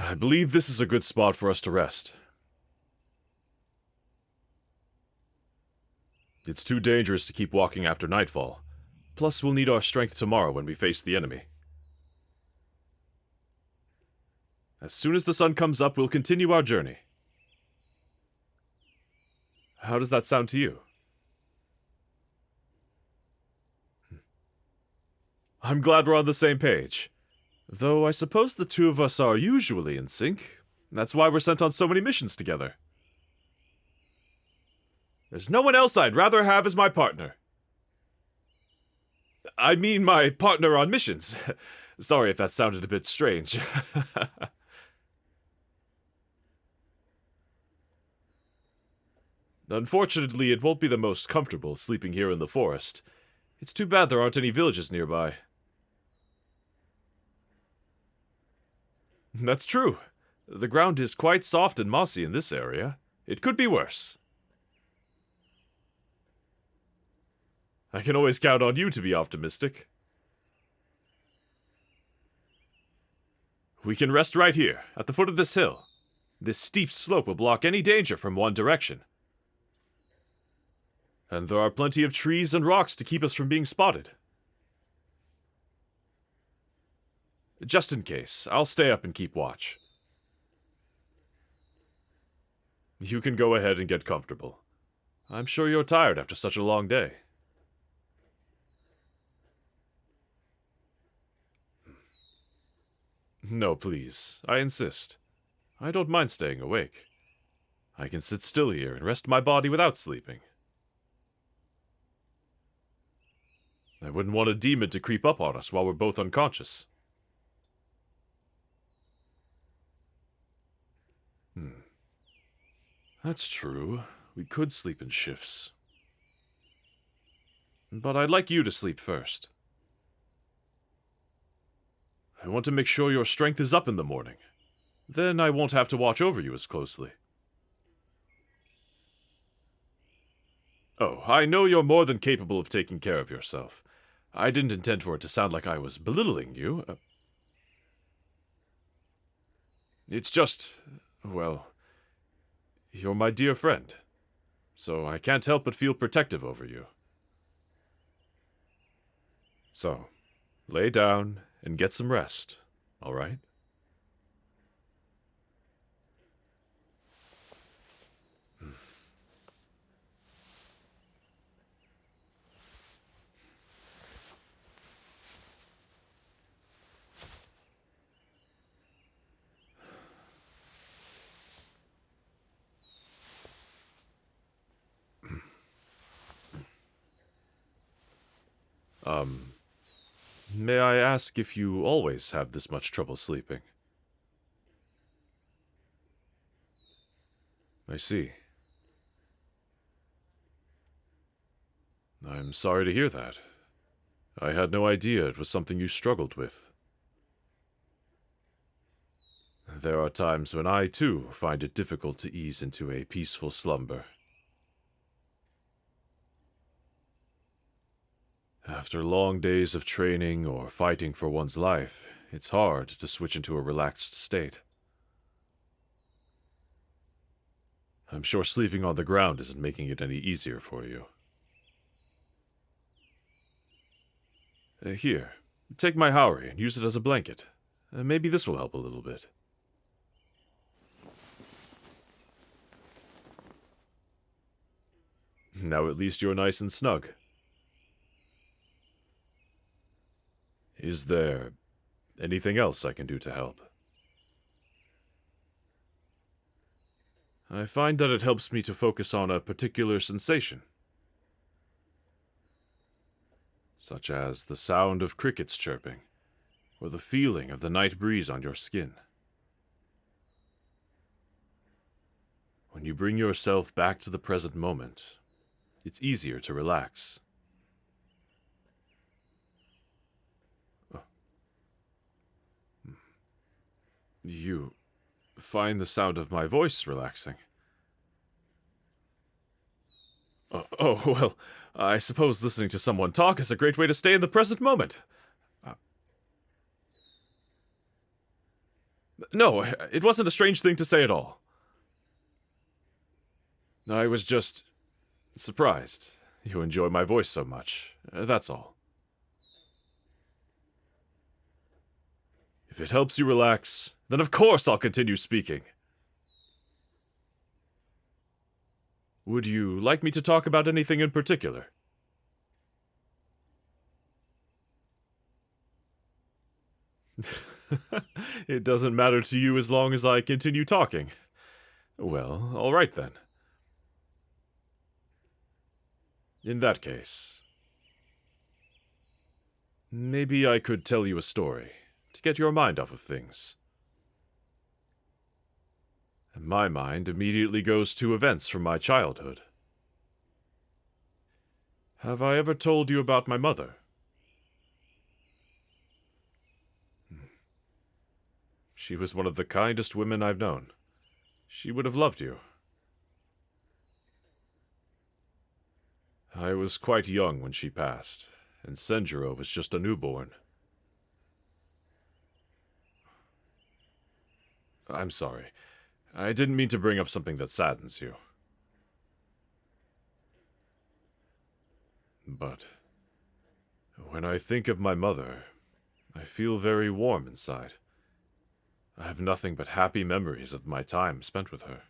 I believe this is a good spot for us to rest. It's too dangerous to keep walking after nightfall. Plus, we'll need our strength tomorrow when we face the enemy. As soon as the sun comes up, we'll continue our journey. How does that sound to you? I'm glad we're on the same page. Though I suppose the two of us are usually in sync. That's why we're sent on so many missions together. There's no one else I'd rather have as my partner. I mean my partner on missions. Sorry if that sounded a bit strange. Unfortunately, it won't be the most comfortable sleeping here in the forest. It's too bad there aren't any villages nearby. That's true. The ground is quite soft and mossy in this area. It could be worse. I can always count on you to be optimistic. We can rest right here, at the foot of this hill. This steep slope will block any danger from one direction. And there are plenty of trees and rocks to keep us from being spotted. Just in case, I'll stay up and keep watch. You can go ahead and get comfortable. I'm sure you're tired after such a long day. No, please. I insist. I don't mind staying awake. I can sit still here and rest my body without sleeping. I wouldn't want a demon to creep up on us while we're both unconscious. That's true. We could sleep in shifts. But I'd like you to sleep first. I want to make sure your strength is up in the morning. Then I won't have to watch over you as closely. Oh, I know you're more than capable of taking care of yourself. I didn't intend for it to sound like I was belittling you. It's just, well, you're my dear friend, so I can't help but feel protective over you. So, lay down and get some rest, all right? May I ask if you always have this much trouble sleeping? I see. I'm sorry to hear that. I had no idea it was something you struggled with. There are times when I, too, find it difficult to ease into a peaceful slumber. After long days of training or fighting for one's life, it's hard to switch into a relaxed state. I'm sure sleeping on the ground isn't making it any easier for you. Here, take my haori and use it as a blanket. Maybe this will help a little bit. Now at least you're nice and snug. Is there anything else I can do to help? I find that it helps me to focus on a particular sensation, such as the sound of crickets chirping, or the feeling of the night breeze on your skin. When you bring yourself back to the present moment, it's easier to relax. You find the sound of my voice relaxing? Well, I suppose listening to someone talk is a great way to stay in the present moment. No, it wasn't a strange thing to say at all. I was just surprised you enjoy my voice so much. That's all. If it helps you relax, then of course I'll continue speaking. Would you like me to talk about anything in particular? It doesn't matter to you as long as I continue talking. Well, all right then. In that case, maybe I could tell you a story to get your mind off of things. My mind immediately goes to events from my childhood. Have I ever told you about my mother? She was one of the kindest women I've known. She would have loved you. I was quite young when she passed, and Senjuro was just a newborn. I'm sorry. I didn't mean to bring up something that saddens you. But when I think of my mother, I feel very warm inside. I have nothing but happy memories of my time spent with her.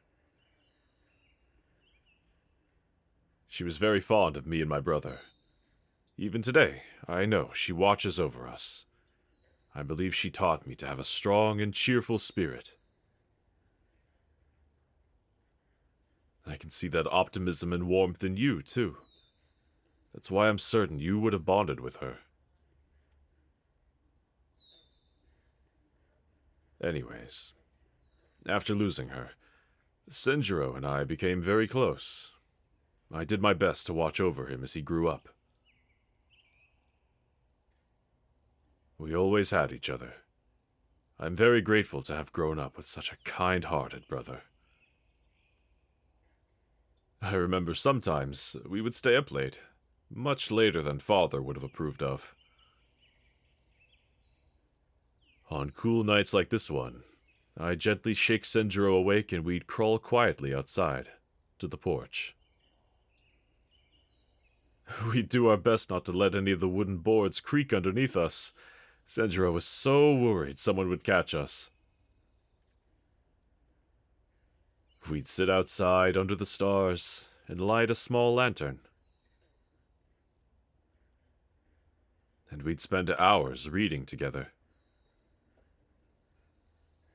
She was very fond of me and my brother. Even today, I know she watches over us. I believe she taught me to have a strong and cheerful spirit. I can see that optimism and warmth in you, too. That's why I'm certain you would have bonded with her. Anyways, after losing her, Senjuro and I became very close. I did my best to watch over him as he grew up. We always had each other. I'm very grateful to have grown up with such a kind-hearted brother. I remember sometimes we would stay up late, much later than Father would have approved of. On cool nights like this one, I'd gently shake Senjuro awake and we'd crawl quietly outside, to the porch. We'd do our best not to let any of the wooden boards creak underneath us. Senjuro was so worried someone would catch us. We'd sit outside under the stars and light a small lantern. And we'd spend hours reading together.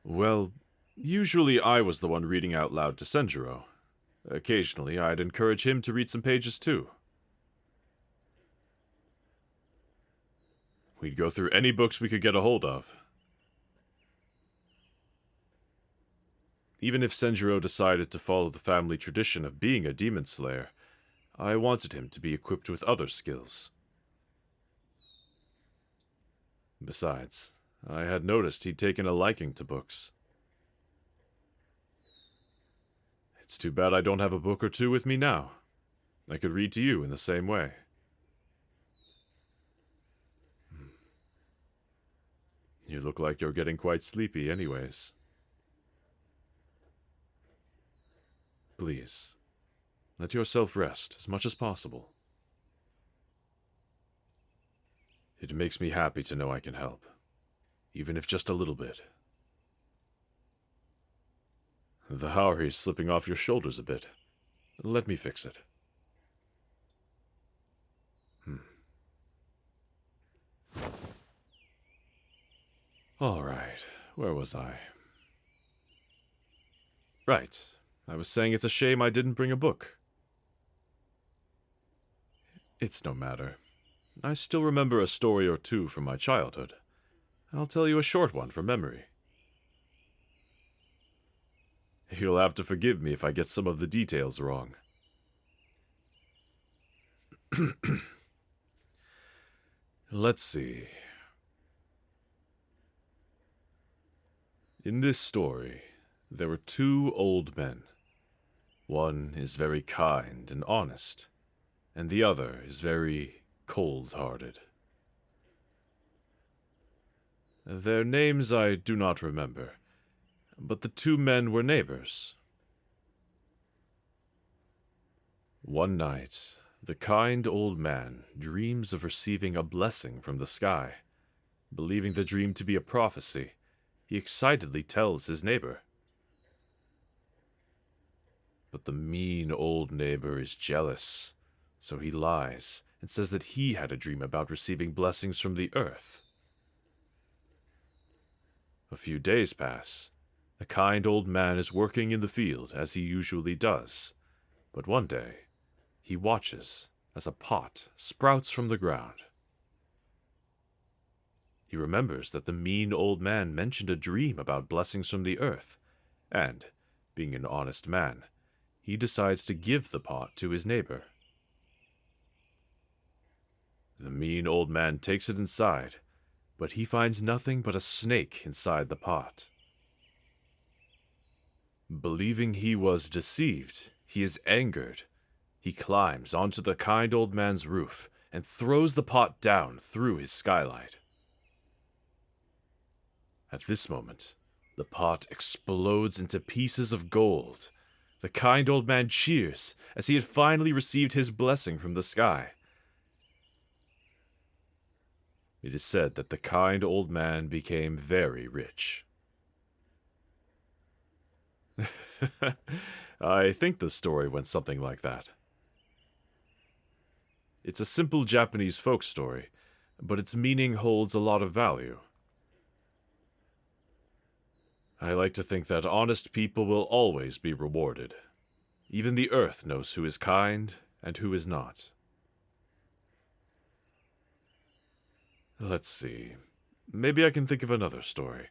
Well, usually I was the one reading out loud to Senjuro. Occasionally, I'd encourage him to read some pages too. We'd go through any books we could get a hold of. Even if Senjuro decided to follow the family tradition of being a demon slayer, I wanted him to be equipped with other skills. Besides, I had noticed he'd taken a liking to books. It's too bad I don't have a book or two with me now. I could read to you in the same way. You look like you're getting quite sleepy anyways. Please, let yourself rest as much as possible. It makes me happy to know I can help, even if just a little bit. The Haori's slipping off your shoulders a bit. Let me fix it. Alright, where was I? Right, I was saying it's a shame I didn't bring a book. It's no matter. I still remember a story or two from my childhood. I'll tell you a short one from memory. You'll have to forgive me if I get some of the details wrong. Let's see. In this story, there were two old men. One is very kind and honest, and the other is very cold-hearted. Their names I do not remember, but the two men were neighbors. One night, the kind old man dreams of receiving a blessing from the sky. Believing the dream to be a prophecy, he excitedly tells his neighbor. But the mean old neighbor is jealous, so he lies and says that he had a dream about receiving blessings from the earth. A few days pass. The kind old man is working in the field as he usually does, but one day he watches as a pot sprouts from the ground. He remembers that the mean old man mentioned a dream about blessings from the earth, and, being an honest man, he decides to give the pot to his neighbor. The mean old man takes it inside, but he finds nothing but a snake inside the pot. Believing he was deceived, he is angered. He climbs onto the kind old man's roof and throws the pot down through his skylight. At this moment, the pot explodes into pieces of gold. The kind old man cheers as he had finally received his blessing from the sky. It is said that the kind old man became very rich. I think the story went something like that. It's a simple Japanese folk story, but its meaning holds a lot of value. I like to think that honest people will always be rewarded. Even the earth knows who is kind and who is not. Let's see. Maybe I can think of another story.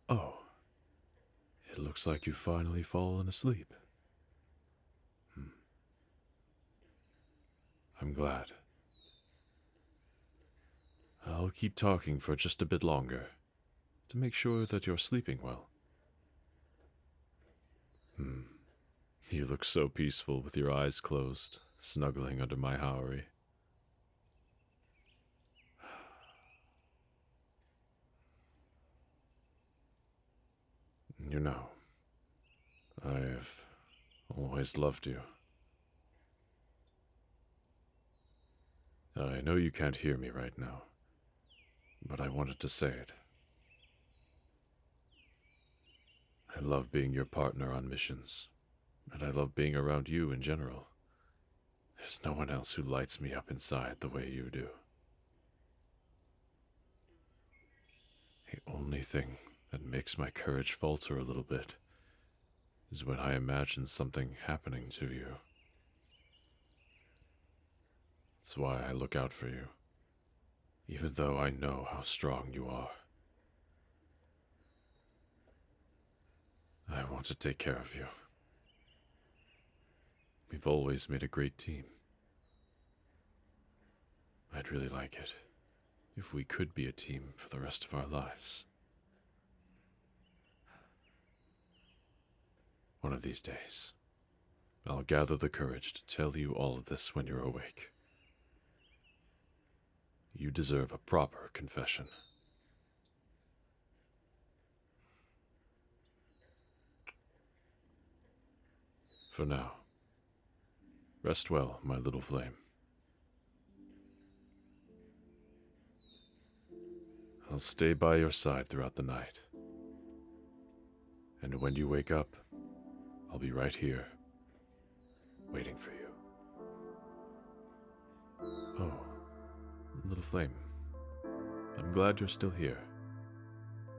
Oh. It looks like you've finally fallen asleep. I'm glad. I'll keep talking for just a bit longer, to make sure that you're sleeping well. You look so peaceful with your eyes closed, snuggling under my haori. You know, I've always loved you. I know you can't hear me right now, but I wanted to say it. I love being your partner on missions, and I love being around you in general. There's no one else who lights me up inside the way you do. The only thing that makes my courage falter a little bit is when I imagine something happening to you. That's why I look out for you, even though I know how strong you are. I want to take care of you. We've always made a great team. I'd really like it if we could be a team for the rest of our lives. One of these days, I'll gather the courage to tell you all of this when you're awake. You deserve a proper confession. For now, rest well, my little flame. I'll stay by your side throughout the night. And when you wake up, I'll be right here, waiting for you. Oh, little flame, I'm glad you're still here.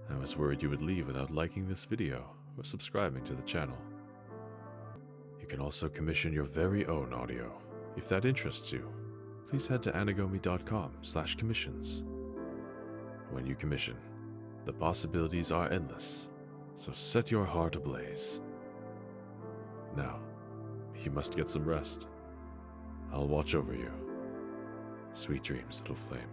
I was worried you would leave without liking this video or subscribing to the channel. You can also commission your very own audio. If that interests you, please head to anigomi.com/commissions. When you commission, the possibilities are endless, so set your heart ablaze. Now, you must get some rest. I'll watch over you. Sweet dreams, little flame.